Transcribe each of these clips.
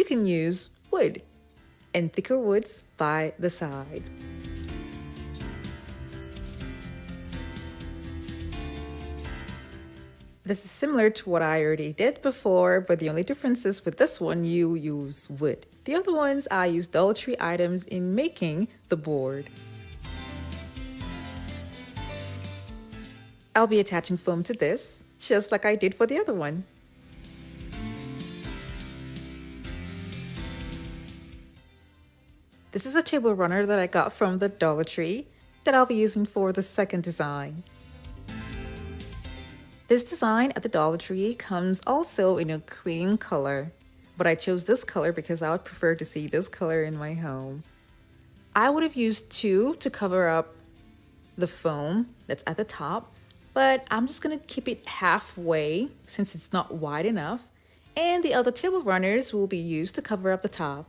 you can use wood and thicker woods by the sides. This is similar to what I already did before, but the only difference is with this one, you use wood. The other ones, I use Dollar Tree items in making the board. I'll be attaching foam to this, just like I did for the other one. This is a table runner that I got from the Dollar Tree that I'll be using for the second design. This design at the Dollar Tree comes also in a cream color, but I chose this color because I would prefer to see this color in my home. I would have used two to cover up the foam that's at the top, but I'm just gonna keep it halfway since it's not wide enough, and the other table runners will be used to cover up the top.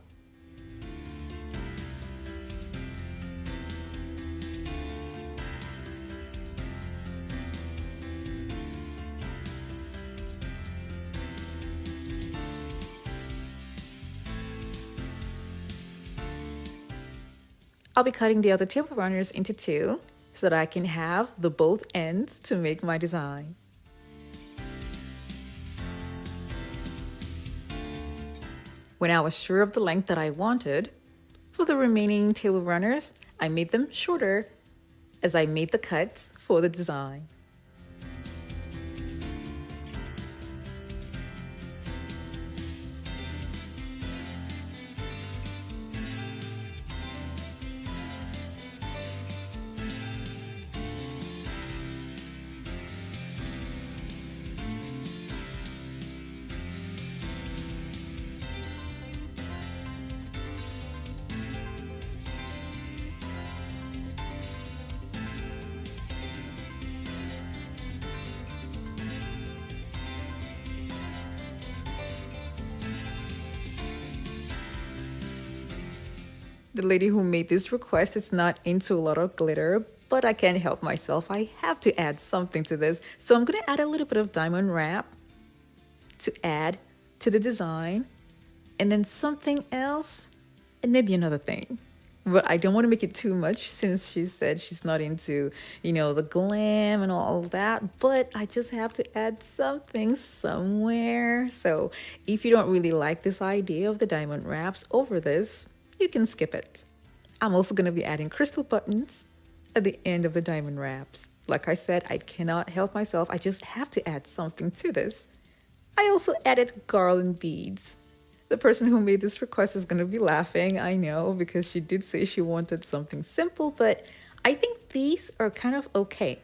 I'll be cutting the other table runners into two so that I can have the both ends to make my design. When I was sure of the length that I wanted, for the remaining table runners, I made them shorter as I made the cuts for the design. The lady who made this request is not into a lot of glitter, but I can't help myself. I have to add something to this. So I'm gonna add a little bit of diamond wrap to add to the design, and then something else, and maybe another thing. But I don't want to make it too much since she said she's not into, the glam and all that. But I just have to add something somewhere. So if you don't really like this idea of the diamond wraps over this, you can skip it. I'm also going to be adding crystal buttons at the end of the diamond wraps. Like I said, I cannot help myself. I just have to add something to this. I also added garland beads. The person who made this request is going to be laughing, I know, because she did say she wanted something simple, but I think these are kind of okay.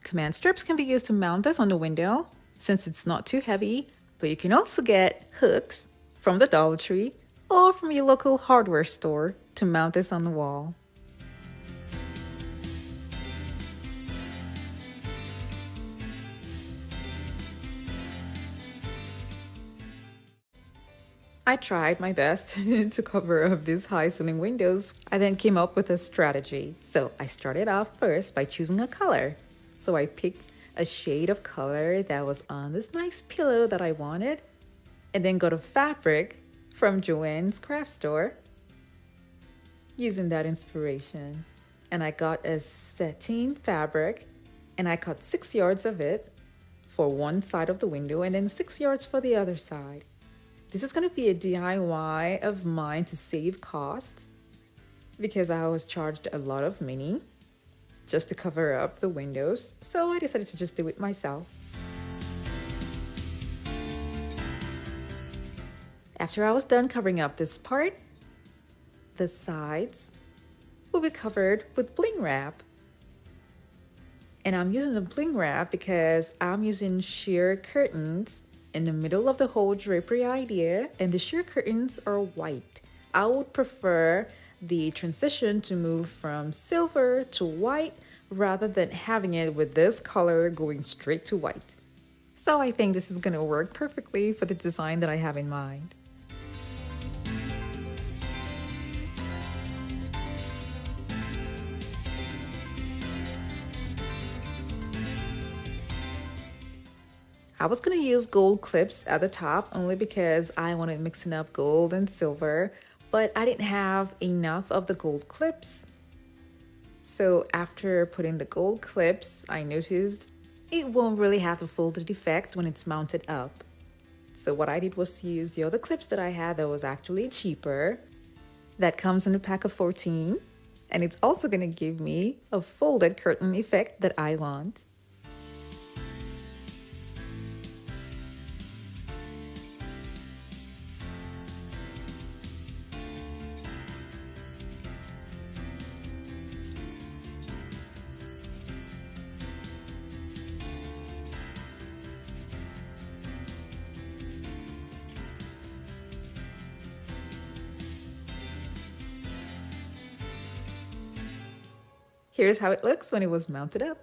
Command strips can be used to mount this on the window since it's not too heavy, but you can also get hooks from the Dollar Tree or from your local hardware store to mount this on the wall. I tried my best to cover up these high ceiling windows. I then came up with a strategy. So I started off first by choosing a color. So I picked a shade of color that was on this nice pillow that I wanted, and then got a fabric from Joann's craft store using that inspiration. And I got a sateen fabric, and I cut 6 yards of it for one side of the window and then 6 yards for the other side. This is going to be a DIY of mine to save costs because I was charged a lot of money just to cover up the windows, so I decided to just do it myself. After I was done covering up this part, the sides will be covered with bling wrap. And I'm using the bling wrap because I'm using sheer curtains in the middle of the whole drapery idea, and the sheer curtains are white. I would prefer the transition to move from silver to white rather than having it with this color going straight to white. So I think this is going to work perfectly for the design that I have in mind. I was gonna use gold clips at the top only because I wanted mixing up gold and silver, but I didn't have enough of the gold clips. So after putting the gold clips, I noticed it won't really have the folded effect when it's mounted up. So what I did was use the other clips that I had that was actually cheaper. That comes in a pack of 14, and it's also gonna give me a folded curtain effect that I want. Here's how it looks when it was mounted up.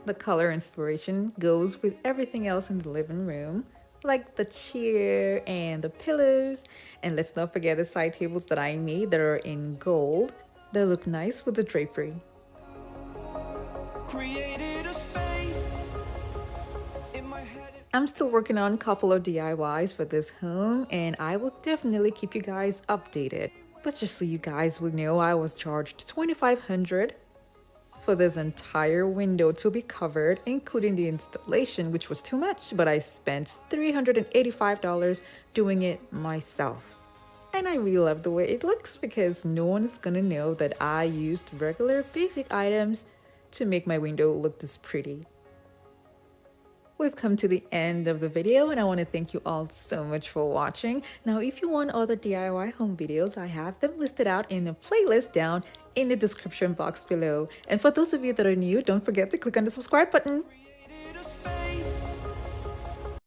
The color inspiration goes with everything else in the living room, like the chair and the pillows. And let's not forget the side tables that I made that are in gold. They look nice with the drapery. I'm still working on a couple of DIYs for this home, and I will definitely keep you guys updated. But just so you guys will know, I was charged $2,500 for this entire window to be covered, including the installation, which was too much, but I spent $385 doing it myself. And I really love the way it looks because no one is gonna know that I used regular basic items to make my window look this pretty. We've come to the end of the video, and I want to thank you all so much for watching. Now, if you want other DIY home videos, I have them listed out in a playlist down in the description box below. And for those of you that are new, don't forget to click on the subscribe button.